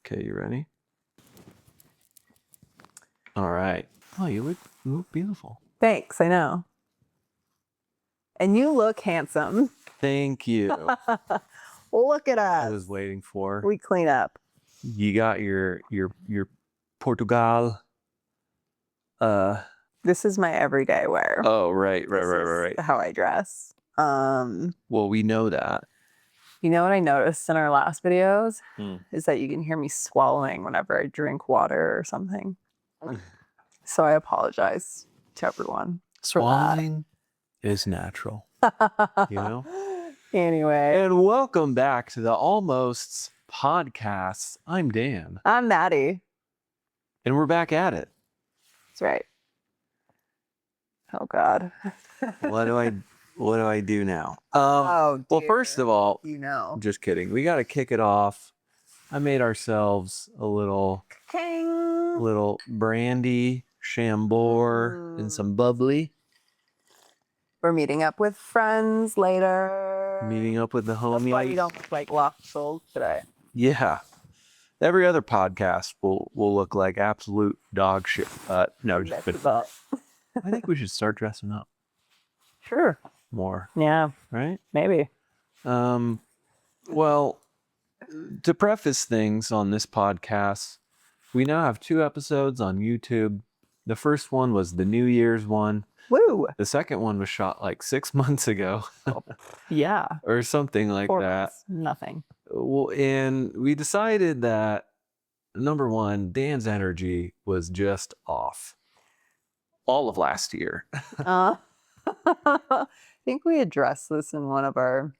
Okay, you ready? All right. Oh, you look beautiful. Thanks, I know. And you look handsome. Thank you. Look at us. I was waiting for. We clean up. You got your Portugal. This is my everyday wear. Oh, right. This is how I dress. Well, we know that. You know what I noticed in our last videos is that you can hear me swallowing whenever I drink water or something. So I apologize to everyone. Swallowing is natural. You know? Anyway. And welcome back to the Almost Podcast. I'm Dan. I'm Maddie. And we're back at it. That's right. Oh God. What do I do now? Oh, well, first of all, I'm just kidding. We got to kick it off. I made ourselves a little brandy, Chambord, and some bubbly. We're meeting up with friends later. Meeting up with the homie. That's why we don't look like lost souls today. Yeah. Every other podcast will look like absolute dog shit. No, just kidding. I think we should start dressing up. Sure. More. Yeah. Right? Maybe. Well, to preface things on this podcast, we now have 2 episodes on YouTube. The first one was the New Year's one. Woo! The second one was shot like 6 months ago. Yeah. Or something like 4 that. months. Nothing. Well, and we decided that, number one, Dan's energy was just off. All of last year. I think we addressed this in one of our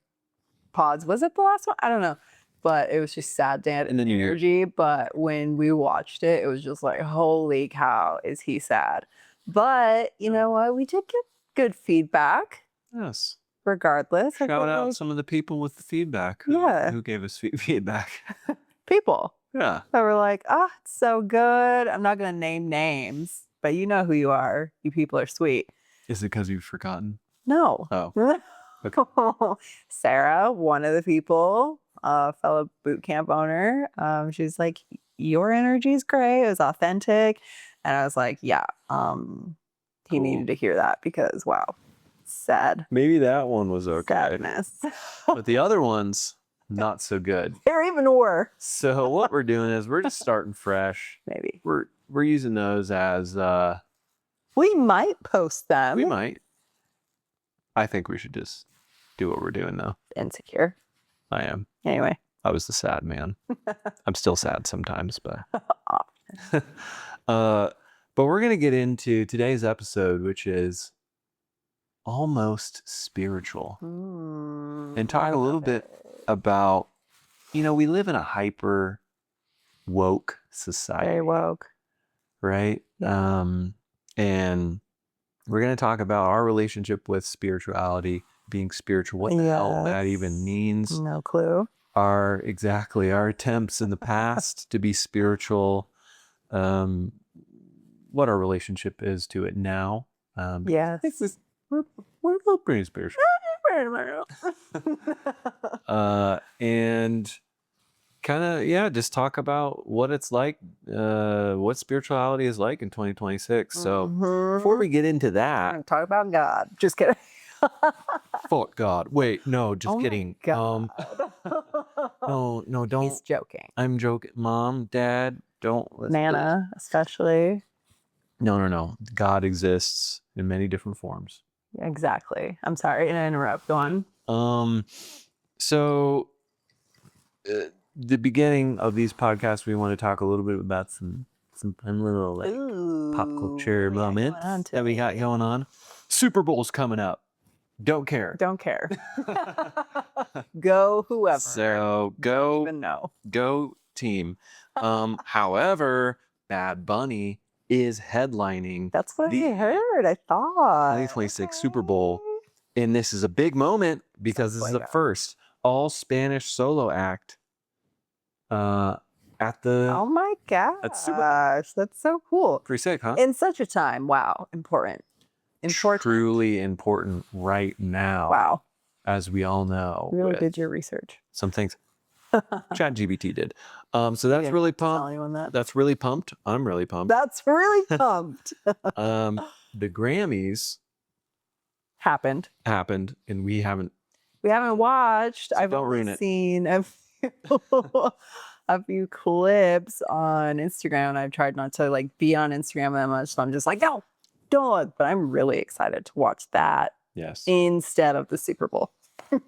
pods. Was it the last one? I don't know. But it was just sad Dan and the energy. But when we watched it, it was just like, holy cow, is he sad? But you know what? We did get good feedback. Yes. Regardless. Shout out some of the people with the feedback. Who gave us feedback. People. Yeah. That were like, it's so good. I'm not going to name names, but you know who you are. You people are sweet. Is it because you've forgotten? No. Oh. Okay. Sarah, one of the people, fellow boot camp owner, she's like, your energy is great. It was authentic. And I was like, yeah, he needed to hear that because, wow, sad. Maybe that one was okay. Sadness. But the other ones, not so good. They're even worse. So what we're doing is we're just starting fresh. Maybe. We're using those as... we might post them. We might. I think we should just do what we're doing though. Insecure. I am. Anyway. I was the sad man. I'm still sad sometimes, but... but we're going to get into today's episode, which is almost spiritual. And talk a little bit about, we live in a hyper woke society. Very woke. Right? Yeah. And we're going to talk about our relationship with spirituality, being spiritual, what the hell that even means. No clue. Our attempts in the past to be spiritual, what our relationship is to it now. Yes. We're pretty spiritual. And kind of, just talk about what it's like, what spirituality is like in 2026. So before we get into that, talk about God. Just kidding. Fuck God. Wait, no, just kidding. God. No, don't. He's joking. I'm joking. Mom, Dad, don't listen. Nana, especially. No. God exists in many different forms. Yeah, exactly. I'm sorry to interrupt. Go on. So the beginning of these podcasts, we want to talk a little bit about some fun little pop culture moments that we got going on. Super Bowl's coming up. Don't care. Go whoever. So go. Don't even know. Go team. However, Bad Bunny is headlining. That's what I heard. I thought 2026 Super Bowl, and this is a big moment because this is the first all Spanish solo act. At the. Oh my gosh, that's so cool. Pretty sick, huh? In such a time, wow, important. Truly important right now. Wow. As we all know. You really did your research. Some things. ChatGPT did. So that's really Tell pumped. anyone that. That's really pumped. I'm really pumped. That's really pumped. The Grammys Happened. happened, and we haven't watched. So I've don't ruin only it. seen a few clips on Instagram. I've tried not to like be on Instagram that much, so I'm just like, no, don't. But I'm really excited to watch that Yes. instead of the Super Bowl.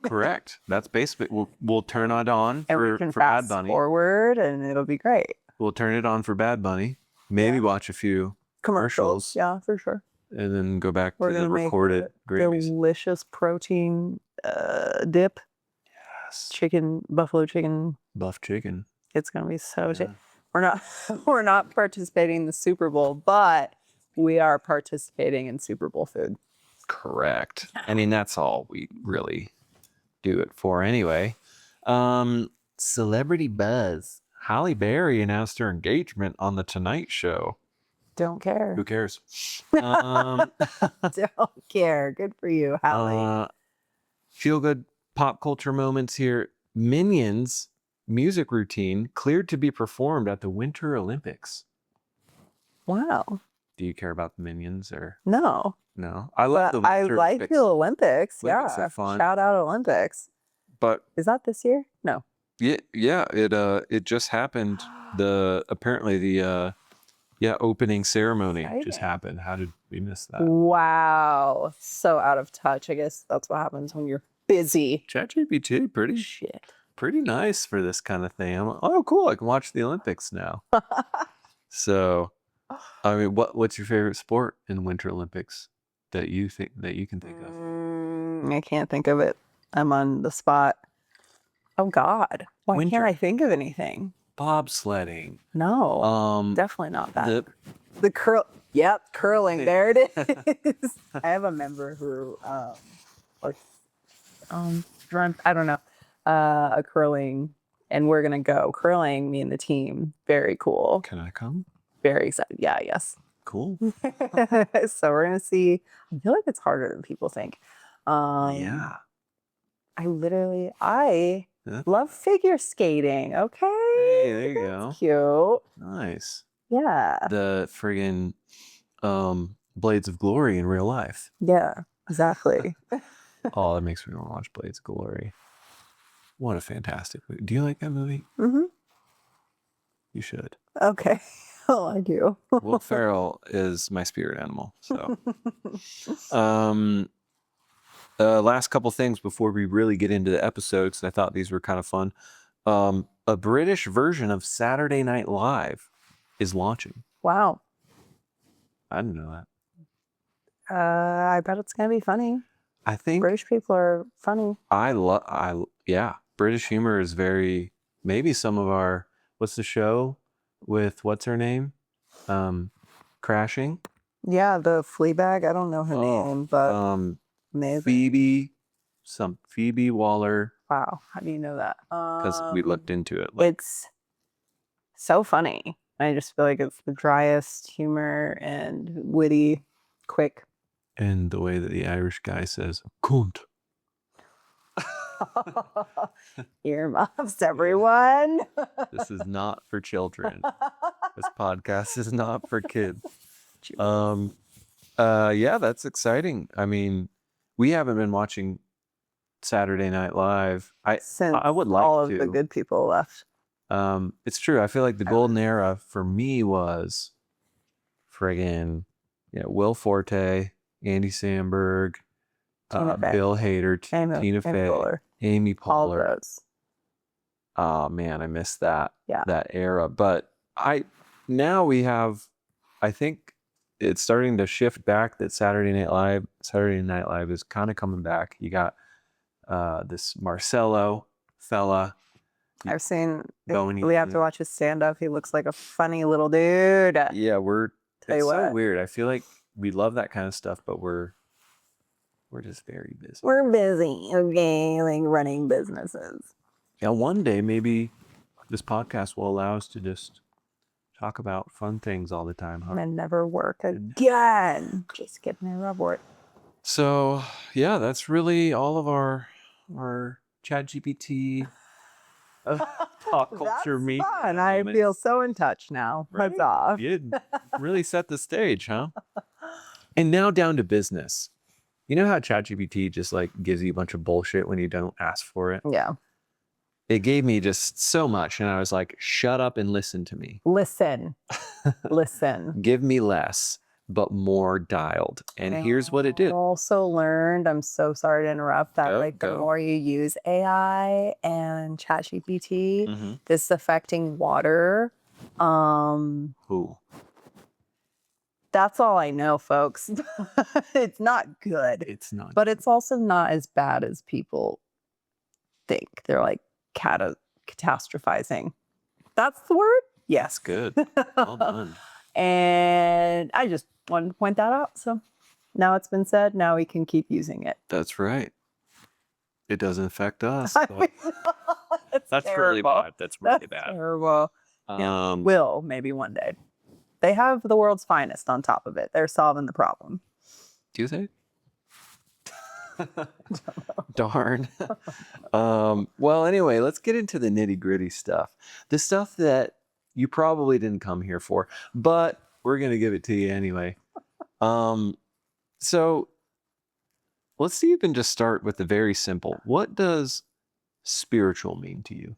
Correct. That's basically we'll turn it on And we for can Bad fast Bunny. forward, and it'll be great. We'll turn it on for Bad Bunny. Maybe watch a few commercials. Yeah, for sure. And then go back We're to the gonna make recorded a Grammys. delicious protein dip. Yes. Buffalo chicken. Buff chicken. It's gonna be so. Yeah. We're not participating in the Super Bowl, but we are participating in Super Bowl food. Correct. I mean, that's all we really do it for anyway. Celebrity buzz. Halle Berry announced her engagement on The Tonight Show. Don't care. Who cares? Don't care. Good for you, Halle. Feel good pop culture moments here. Minions music routine cleared to be performed at the Winter Olympics. Wow. Do you care about the Minions or No? I love the Winter I like Olympics. the Olympics. Olympics are fun. Shout out Olympics. But is that this year? No. Yeah. It just happened. Apparently the opening ceremony just happened. How did we miss that? Wow. So out of touch. I guess that's what happens when you're busy. ChatGPT pretty nice for this kind of thing. I'm like, oh cool, I can watch the Olympics now. So I mean, what's your favorite sport in Winter Olympics that you can think of? I can't think of it. I'm on the spot. Oh God. Why can't I think of anything? Bobsledding. No. Definitely not that. The curl. Yep, curling. There it is. I have a member who I don't know. A curling, and we're gonna go curling, me and the team. Very cool. Can I come? Very excited. Yeah, yes. Cool. So we're gonna see. I feel like it's harder than people think. Yeah. I love figure skating. Okay. Hey, there you go. Cute. Nice. Yeah. The friggin' Blades of Glory in real life. Yeah, exactly. Oh, that makes me want to watch Blades of Glory. What a fantastic movie. Do you like that movie? Mm-hmm. You should. Okay. Oh, I do. Will Ferrell is my spirit animal. So, last couple things before we really get into the episodes. I thought these were kind of fun. A British version of Saturday Night Live is launching. Wow. I didn't know that. I bet it's gonna be funny. I think British people are funny. British humor is very, maybe some of our, what's the show with what's her name? Crashing. Yeah, the Fleabag. I don't know her name, but amazing. Phoebe Waller. Wow, how do you know that? Because we looked into it. It's so funny. I just feel like it's the driest humor and witty, quick. And the way that the Irish guy says, cunt. Earmuffs, everyone. This is not for children. This podcast is not for kids. Yeah, that's exciting. I mean, we haven't been watching Saturday Night Live. I would like all of to. The good people left. It's true. I feel like the golden era for me was friggin' Will Forte, Andy Samberg, Bill Hader, Tina Fey, Amy Poehler. Oh man, I missed that era. But now we have, I think it's starting to shift back that Saturday Night Live is kind of coming back. You got this Marcelo fella. I've seen. We have to watch his stand-up. He looks like a funny little dude. Yeah, it's so weird. I feel like we love that kind of stuff, but we're just very busy. We're busy, okay, like running businesses. Yeah, one day maybe this podcast will allow us to just talk about fun things all the time. Huh? And never work again. Just kidding, I love work. So yeah, that's really all of our ChatGPT pop culture That's media fun. I moment. feel so in touch now. Right? That's off. You really set the stage, huh? And now down to business. You know how ChatGPT just like gives you a bunch of bullshit when you don't ask for it? Yeah. It gave me just so much. And I was like, shut up and listen to me. Listen. Give me less, but more dialed. And here's what it did. I also learned, I'm so sorry to interrupt, that Go, like the go. more you use AI and ChatGPT, Mm-hmm. this is affecting water. Ooh. That's all I know, folks. It's not good, It's not. but it's also not as bad as people think. They're like catastrophizing. That's the word? Yes. Good. Well done. And I just wanted to point that out. So now it's been said. Now we can keep using it. That's right. It doesn't affect us. I but mean, that's really terrible. bad. That's really That's bad. terrible. Yeah. Will maybe one day. They have the world's finest on top of it. They're solving the problem. Do they? Darn. Well, anyway, let's get into the nitty gritty stuff. The stuff that you probably didn't come here for, but we're going to give it to you anyway. So let's even just start with the very simple. What does spiritual mean to you?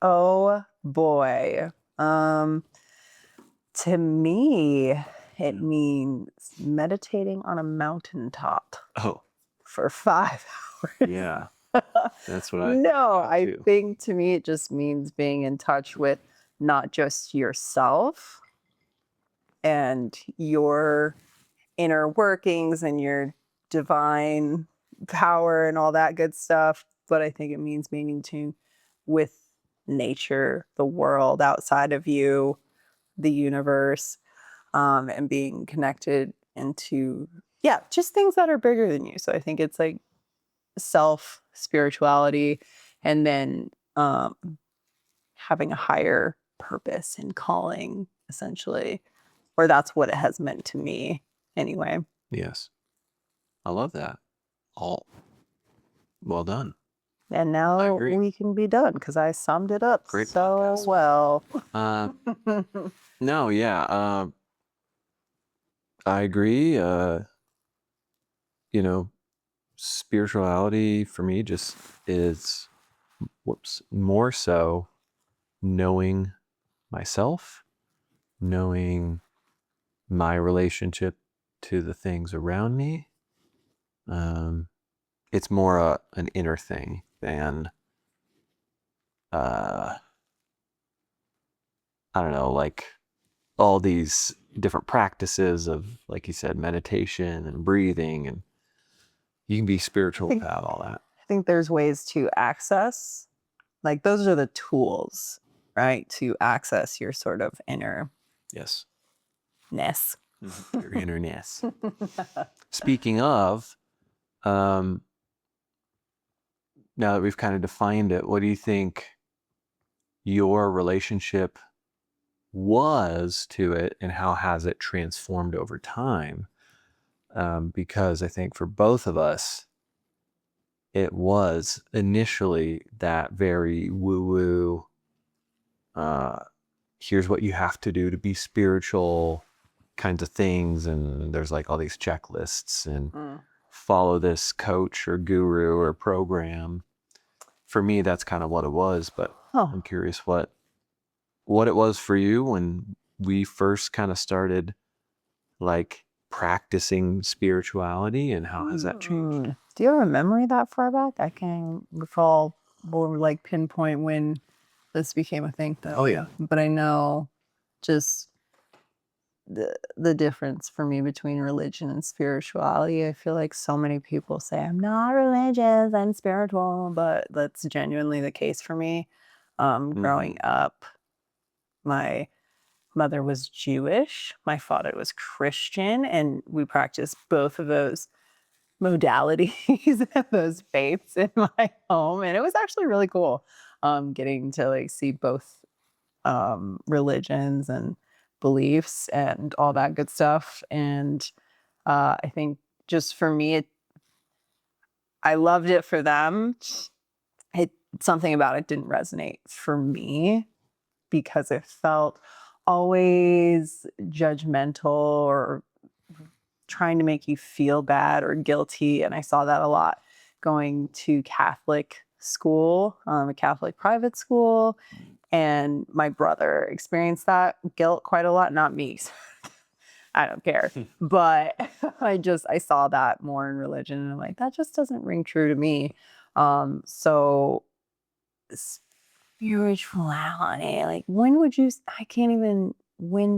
Oh boy. To me, it means meditating on a mountaintop Oh, for 5 hours. yeah. That's what I No, I too. think to me it just means being in touch with not just yourself and your inner workings and your divine power and all that good stuff, but I think it means being in tune with nature, the world outside of you, the universe, and being connected into, yeah, just things that are bigger than you. So I think it's like self spirituality, and then having a higher purpose and calling, essentially, or that's what it has meant to me anyway. Yes. I love that. All well done. And I now agree. we can be done because I summed it up Great so podcast. well. No, yeah. I agree. Spirituality for me just is more so knowing myself, knowing my relationship to the things around me. It's more an inner thing than I don't know, like all these different practices of, like you said, meditation and breathing, and you can be spiritual without all that. I think there's ways to access, like those are the tools, right? To access your sort of innerness. Yes. Your innerness. Speaking of, now that we've kind of defined it, what do you think your relationship was to it, and how has it transformed over time? Because I think for both of us, it was initially that very woo-woo, here's what you have to do to be spiritual kinds of things. And there's like all these checklists and follow this coach or guru or program. For me, that's kind of what it was, but I'm curious what it was for you when we first kind of started like practicing spirituality, and how has that changed? Do you have a memory that far back? I can't recall or like pinpoint when this became a thing though. Oh yeah. But I know just the difference for me between religion and spirituality. I feel like so many people say I'm not religious, I'm spiritual, but that's genuinely the case for me. Growing up, my mother was Jewish, my father was Christian, and we practiced both of those modalities and those faiths in my home. And it was actually really cool getting to like see both religions and beliefs and all that good stuff. And I think just for me, I loved it for them. something about it didn't resonate for me because it felt always judgmental or trying to make you feel bad or guilty. And I saw that a lot going to Catholic school, a Catholic private school. And my brother experienced that guilt quite a lot, not me. I don't care. But I saw that more in religion and I'm like, that just doesn't ring true to me. So spirituality, like when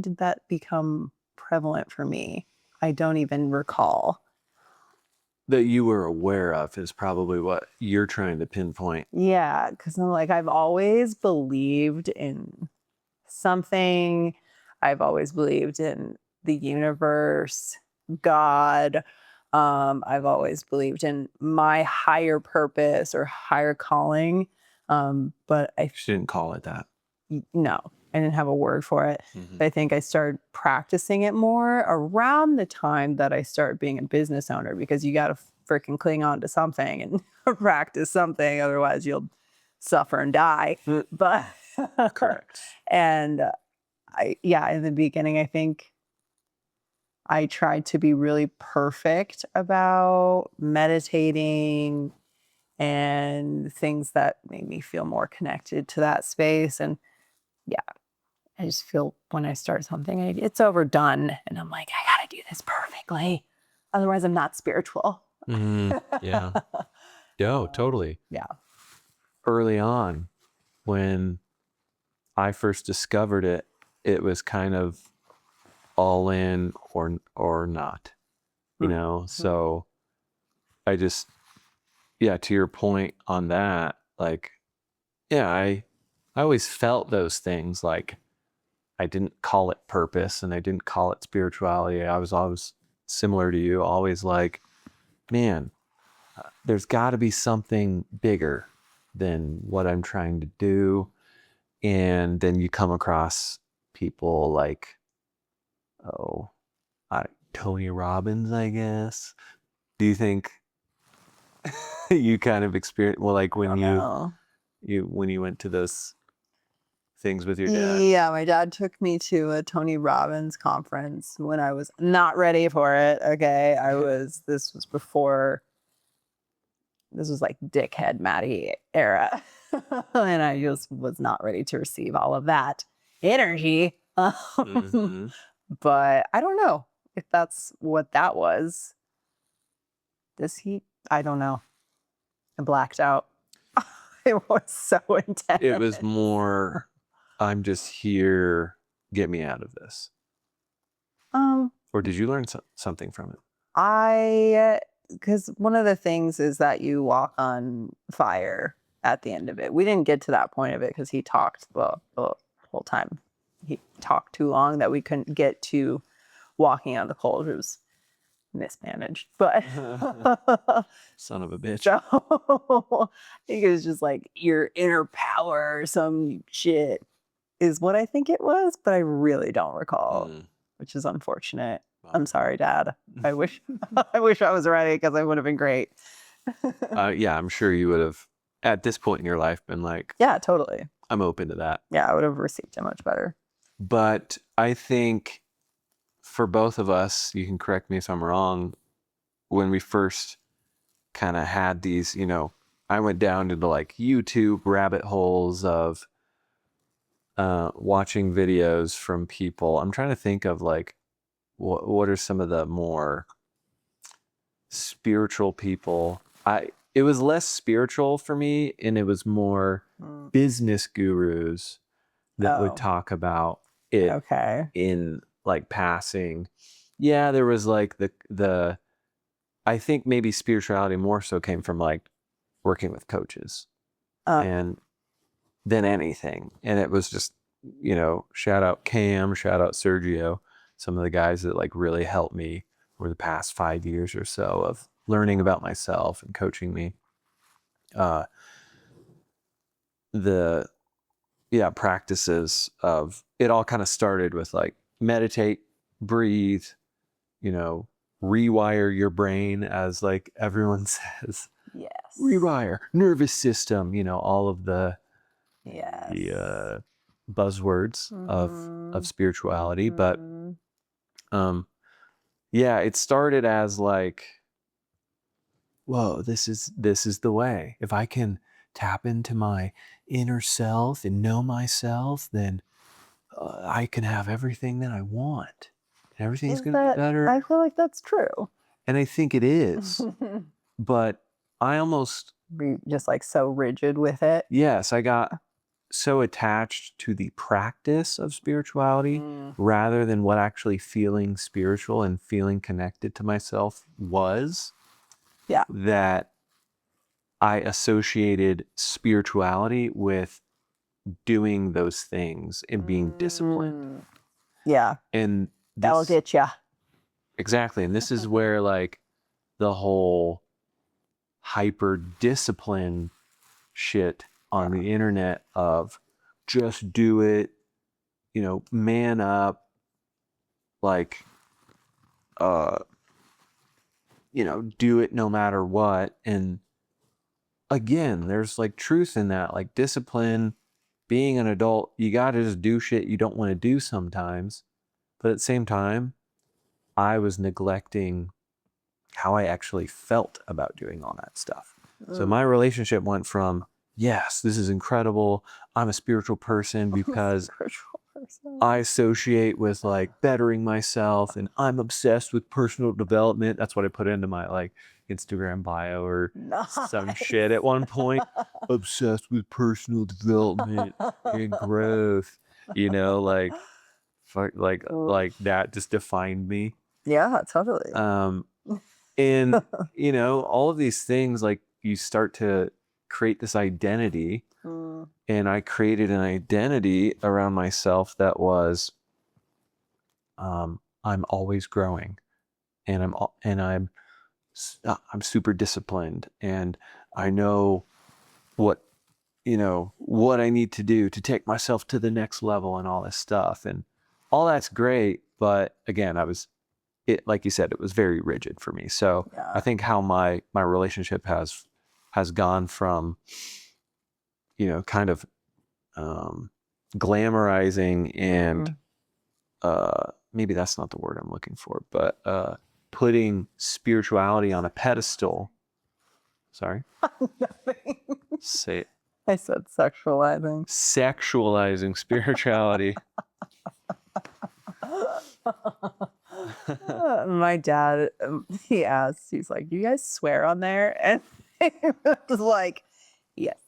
did that become prevalent for me? I don't even recall. That you were aware of is probably what you're trying to pinpoint. Yeah, because I'm like, I've always believed in something. I've always believed in the universe, God. I've always believed in my higher purpose or higher calling. But I She didn't call it that. no, I didn't have a word for it. But I think I started practicing it more around the time that I started being a business owner because you got to freaking cling on to something and practice something. Otherwise, you'll suffer and die. But Correct. And in the beginning, I think I tried to be really perfect about meditating and things that made me feel more connected to that space. And yeah, I just feel when I start something, it's overdone. And I'm like, I got to do this perfectly. Otherwise, I'm not spiritual. Yeah. No, totally. Yeah. Early on, when I first discovered it, it was kind of all in or not, you know? So I just, to your point on that, like, I always felt those things. Like I didn't call it purpose and I didn't call it spirituality. I was always similar to you, always like, man, there's got to be something bigger than what I'm trying to do. And then you come across people like, Tony Robbins, I guess. Do you think you kind of experienced, well, like when you went to those things with your dad? Yeah, my dad took me to a Tony Robbins conference when I was not ready for it. Okay. This was like dickhead Maddie era. And I just was not ready to receive all of that energy. Mhm. But I don't know if that's what that was. I don't know. I blacked out. It was so intense. It was more, I'm just here, get me out of this. Or did you learn something from it? Because one of the things is that you walk on fire at the end of it. We didn't get to that point of it because he talked the whole time. He talked too long that we couldn't get to walking on the coals. It was mismanaged, but Son of a bitch. so I think it was just like your inner power or some shit is what I think it was, but I really don't recall, which is unfortunate. I'm sorry, Dad. I wish I was ready because I would have been great. I'm sure you would have, at this point in your life, been like, yeah, totally. I'm open to that. Yeah, I would have received it much better. But I think for both of us, you can correct me if I'm wrong, when we first kind of had these, I went down into like YouTube rabbit holes of watching videos from people. I'm trying to think of like, what are some of the more spiritual people? It was less spiritual for me, and it was more business gurus that would talk about it in like passing. Yeah, there was like the I think maybe spirituality more so came from like working with coaches and than anything. And it was just, shout out Cam, shout out Sergio, some of the guys that like really helped me over the past 5 years or so of learning about myself and coaching me. The practices of it all kind of started with like meditate, breathe, rewire your brain, as like everyone says. Yes. rewire, nervous system, all of the Yes. buzzwords of spirituality. But yeah, it started as like, whoa, this is the way. If I can tap into my inner self and know myself, then I can have everything that I want. And everything's going to be better. I feel like that's true. And I think it is. But I almost... Be just like so rigid with it. Yes, I got so attached to the practice of spirituality rather than what actually feeling spiritual and feeling connected to myself was. Yeah. That I associated spirituality with doing those things and being disciplined. Yeah. And that'll get ya. Exactly. And this is where like the whole hyper discipline shit on the internet of just do it, man up, like, do it no matter what. And again, there's like truth in that, like discipline, being an adult, you got to just do shit you don't want to do sometimes. But at the same time, I was neglecting how I actually felt about doing all that stuff. So my relationship went from, yes, this is incredible, I'm a spiritual person because I associate with like bettering myself and I'm obsessed with personal development. That's what I put into my like Instagram bio or some shit at one point. Obsessed with personal development and growth, like that just defined me. Yeah, totally. And all of these things, like you start to create this identity. And I created an identity around myself that was, I'm always growing, and I'm super disciplined, and I know what I need to do to take myself to the next level and all this stuff, and all that's great. But again, like you said, it was very rigid for me. So yeah. I think how my relationship has gone from, kind of glamorizing and maybe that's not the word I'm looking for, but putting spirituality on a pedestal. Sorry? Nothing. Say it. I said sexualizing. Sexualizing spirituality. My dad, he asked, he's like, "Do you guys swear on there?" And it was like, yes.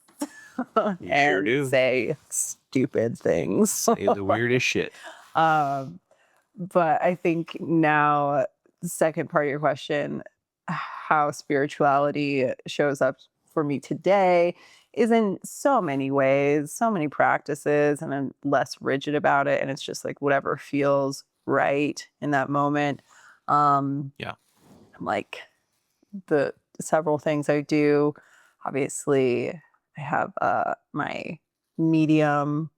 You sure do. Say stupid things. Say the weirdest shit. But I think now, the second part of your question, how spirituality shows up for me today is in so many ways, so many practices, and I'm less rigid about it. And it's just like whatever feels right in that moment. Yeah. Like the several things I do, obviously I have my medium,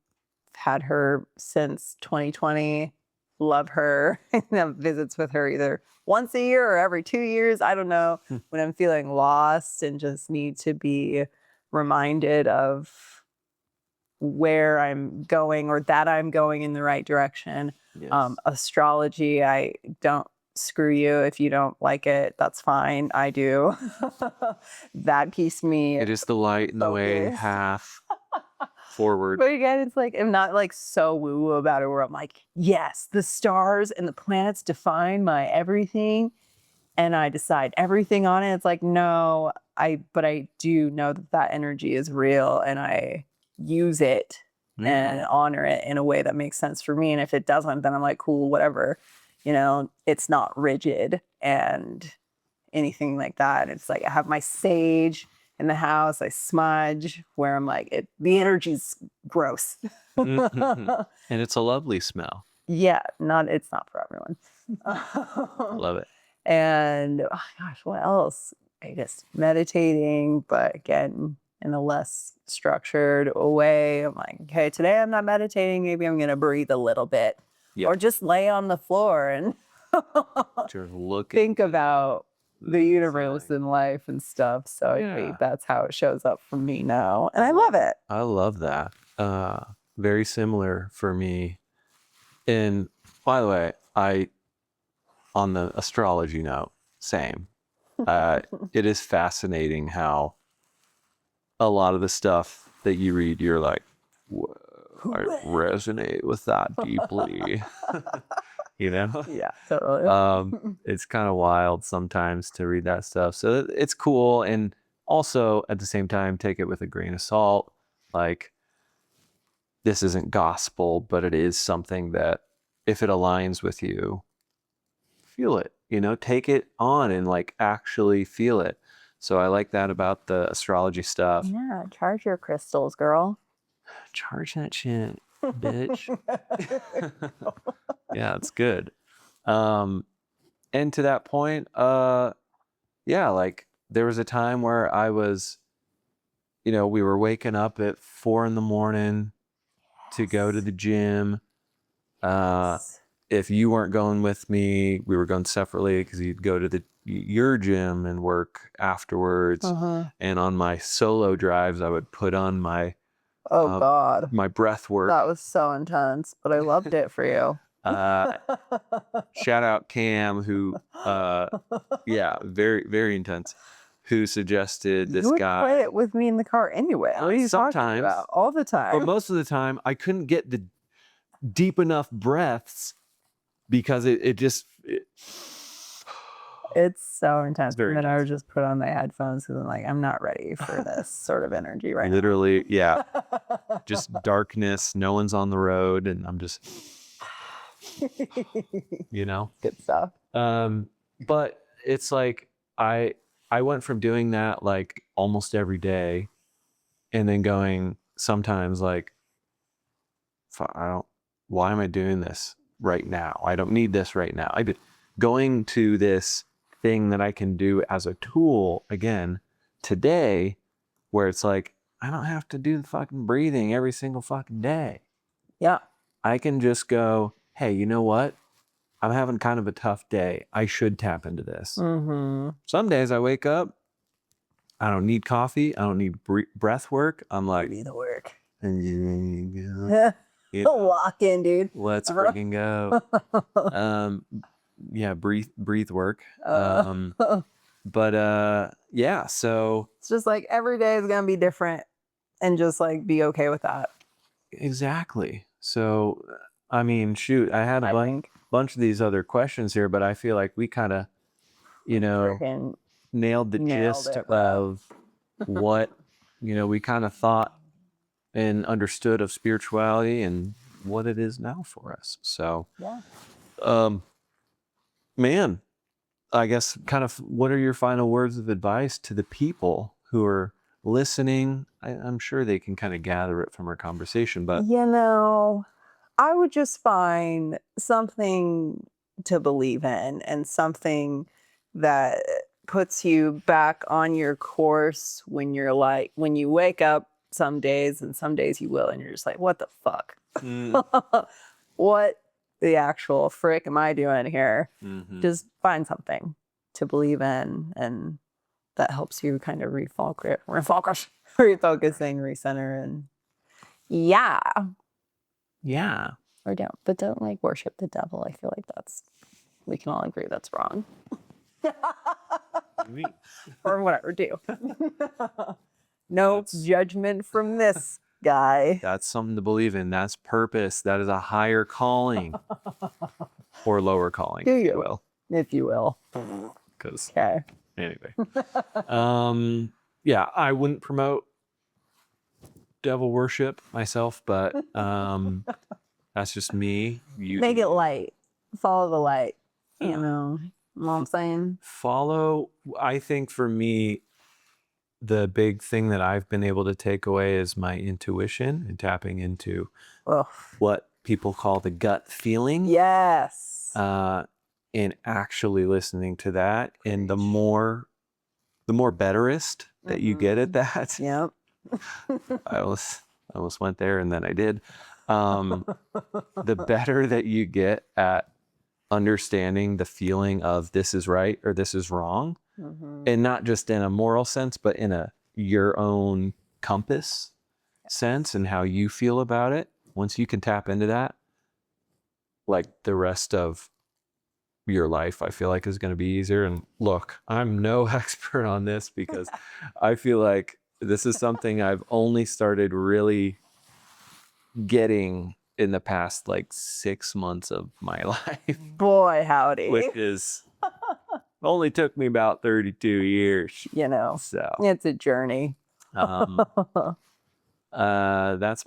had her since 2020, love her. I have visits with her either once a year or every 2 years. I don't know, when I'm feeling lost and just need to be reminded of where I'm going or that I'm going in the right direction. Yes. Astrology, I don't screw you. If you don't like it, that's fine. I do. That keeps me. It is the light in the way, half forward. But again, it's like, I'm not like so woo-woo about it where I'm like, yes, the stars and the planets define my everything and I decide everything on it. It's like, no, but I do know that energy is real and I use it and honor it in a way that makes sense for me. And if it doesn't, then I'm like, cool, whatever. It's not rigid and anything like that. It's like I have my sage in the house, I smudge where I'm like, the energy's gross. And it's a lovely smell. Yeah, it's not for everyone. Love it. And oh gosh, what else? I guess meditating, but again, in a less structured way. I'm like, okay, today I'm not meditating. Maybe I'm going to breathe a little bit. Yep. Or just lay on the floor and just look think about the universe and life and stuff. So I think that's how it shows up for me now. And I love it. I love that. Very similar for me. And by the way, on the astrology note, same. It is fascinating how a lot of the stuff that you read, you're like, whoa, I resonate with that deeply. You know? Yeah, totally. It's kind of wild sometimes to read that stuff. So it's cool. And also at the same time, take it with a grain of salt. Like, this isn't gospel, but it is something that if it aligns with you, feel it, take it on and like actually feel it. So I like that about the astrology stuff. Yeah, charge your crystals, girl. Charge that shit, bitch. Yeah, it's good. And to that point, yeah, like there was a time where I was, we were waking up at 4 a.m. to go to the gym. If you weren't going with me, we were going separately because you'd go to your gym and work afterwards. And on my solo drives, I would put on my God, my breath work. That was so intense, but I loved it for you. Shout out Cam, who yeah, very, very intense, who suggested this guy. Play it with me in the car anyway. What are you talking about? All the time. But most of the time, I couldn't get the deep enough breaths because it's so intense. And then I would just put on my headphones because I'm like, I'm not ready for this sort of energy right now. Literally, yeah. Just darkness, no one's on the road, and I'm just, Good stuff. But it's like I went from doing that like almost every day and then going sometimes like, why am I doing this right now? I don't need this right now. I've been going to this thing that I can do as a tool again today, where it's like, I don't have to do the fucking breathing every single fucking day. Yeah. I can just go, hey, you know what? I'm having kind of a tough day. I should tap into this. Some days I wake up, I don't need coffee. I don't need breath work. I'm like, do the work. And you go. Lock in, dude. Let's freaking go. Yeah, breathe work. But yeah, so it's just like every day is gonna be different, and just like be okay with that. Exactly. So I mean, shoot, I had a bunch of these other questions here, but I feel like we kind of, nailed the gist of what we kind of thought and understood of spirituality and what it is now for us. So yeah. Man, I guess kind of what are your final words of advice to the people who are listening? I'm sure they can kind of gather it from our conversation, but I would just find something to believe in and something that puts you back on your course when you wake up some days, and some days you will, and you're just like, what the fuck? What the actual frick am I doing here? Just find something to believe in, and that helps you kind of refocusing, recenter, and yeah. Or don't like worship the devil. I feel like we can all agree that's wrong. Or whatever, do. No judgment from this guy. That's something to believe in. That's purpose. That is a higher calling or lower calling. Do you? If you will. Because anyway. Yeah, I wouldn't promote devil worship myself, but that's just me. Make it light. Follow the light. You know what I'm saying? I think for me, the big thing that I've been able to take away is my intuition and tapping into what people call the gut feeling. Yes. And actually listening to that. And the more betterist that you get at that. Yep. I almost went there and then I did. The better that you get at understanding the feeling of this is right or this is wrong, and not just in a moral sense, but in a your own compass sense and how you feel about it. Once you can tap into that, like the rest of your life, I feel like is going to be easier. And look, I'm no expert on this because I feel like this is something I've only started really getting in the past like 6 months of my life, Boy, howdy. which is only took me about 32 years. You know, So it's a journey. That's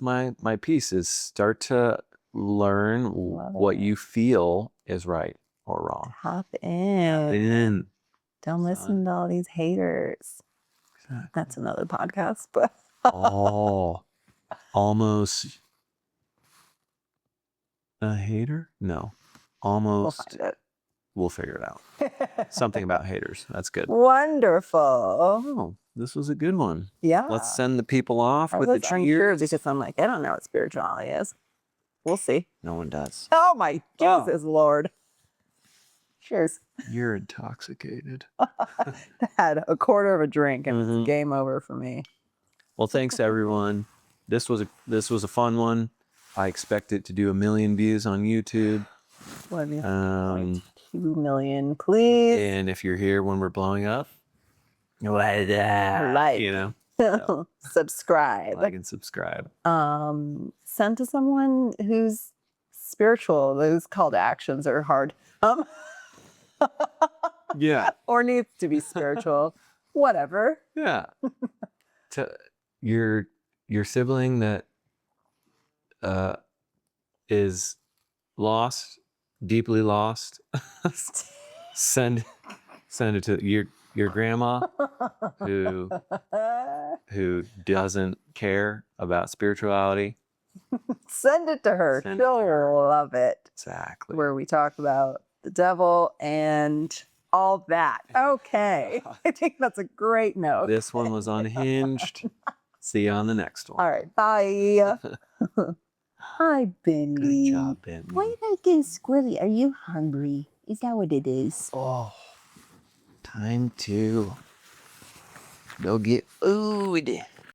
my piece is start to learn what you feel is right or wrong. Hop in. And Don't listen to all these haters. exactly. That's another podcast, but almost a hater? No. we'll Almost find it. we'll figure it out. Something about haters. That's good. Wonderful. Oh, this was a good one. Yeah. Let's send the people off with the unsure cheers. because I'm like, I don't know what spirituality is. We'll see. No one does. Oh my Jesus, Lord. Cheers. You're intoxicated. Had a quarter of a drink and it's game over for me. Well, thanks everyone. This was a fun one. I expect it to do 1 million views on YouTube. 2 million, please. And if you're here when we're blowing up, Like. you know, so Subscribe. like and subscribe. Send to someone who's spiritual. Those call to actions are hard. Yeah. Or needs to be spiritual. Whatever. Yeah. To your sibling that is lost, deeply lost. send it to your grandma who doesn't care about spirituality. Send it to her. Send She'll love it. Exactly. Where we talk about the devil and all that. Okay. I think that's a great note. This one was unhinged. See you on the next one. All right. Bye. Hi, Bendy. Good job, Bendy. Why did I get squirrely? Are you hungry? Is that what it is? Oh, time to go get food.